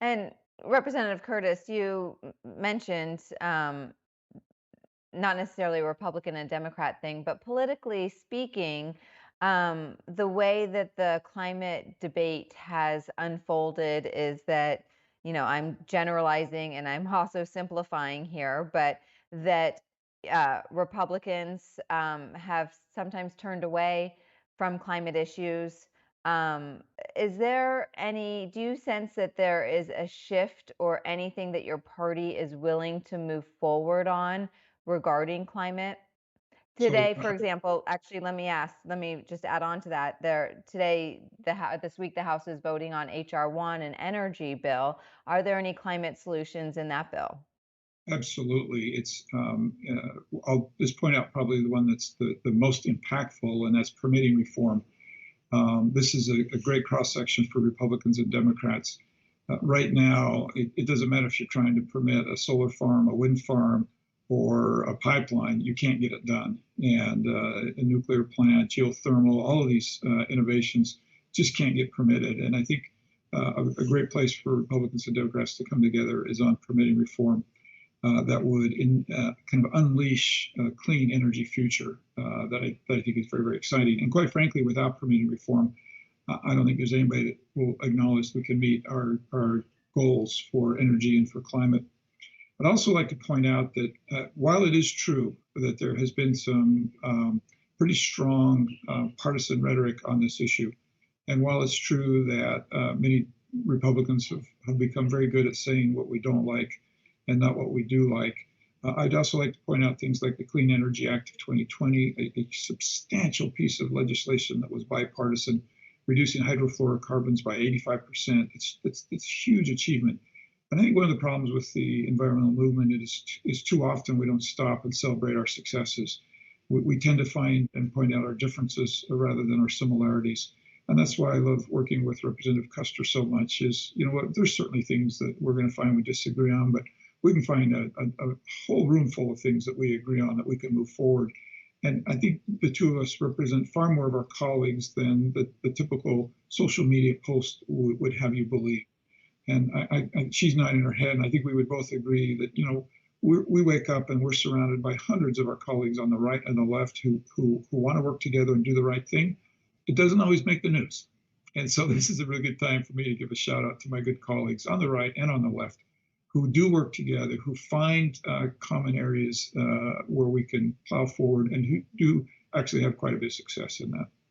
And Representative Curtis, you mentioned not necessarily a Republican and Democrat thing, but politically speaking, the way that the climate debate has unfolded is that, I'm generalizing and I'm also simplifying here, but that Republicans have sometimes turned away from climate issues. Um, do you sense that there is a shift or anything that your party is willing to move forward on regarding climate? So Today, for example, actually, let me just add on to that. This week, the House is voting on HR1, an energy bill. Are there any climate solutions in that bill? absolutely, I'll just point out probably the one that's the most impactful, and that's permitting reform. This is a great cross section for Republicans and Democrats. Right now, it doesn't matter if you're trying to permit a solar farm, a wind farm, or a pipeline, you can't get it done. And a nuclear plant, geothermal, all of these innovations just can't get permitted. And I think a great place for Republicans and Democrats to come together is on permitting reform that would kind of unleash a clean energy future that I think is very, very exciting. And quite frankly, without permitting reform, I don't think there's anybody that will acknowledge we can meet our goals for energy and for climate. I'd also like to point out that while it is true that there has been some pretty strong partisan rhetoric on this issue, and while it's true that many Republicans have become very good at saying what we don't like and not what we do like, I'd also like to point out things like the Clean Energy Act of 2020, a substantial piece of legislation that was bipartisan, reducing hydrofluorocarbons by 85%. It's a huge achievement. And I think one of the problems with the environmental movement is too often we don't stop and celebrate our successes. We tend to find and point out our differences rather than our similarities. And that's why I love working with Representative Kuster so much is, you know what, there's certainly things that we're going to find we disagree on, but we can find a whole room full of things that we agree on that we can move forward. And I think the two of us represent far more of our colleagues than the typical social media post would have you believe. And she's nodding her head. And I think we would both agree that, we wake up and we're surrounded by hundreds of our colleagues on the right and the left who want to work together and do the right thing. It doesn't always make the news. And so this is a really good time for me to give a shout out to my good colleagues on the right and on the left who do work together, who find common areas where we can plow forward and who do actually have quite a bit of success in that.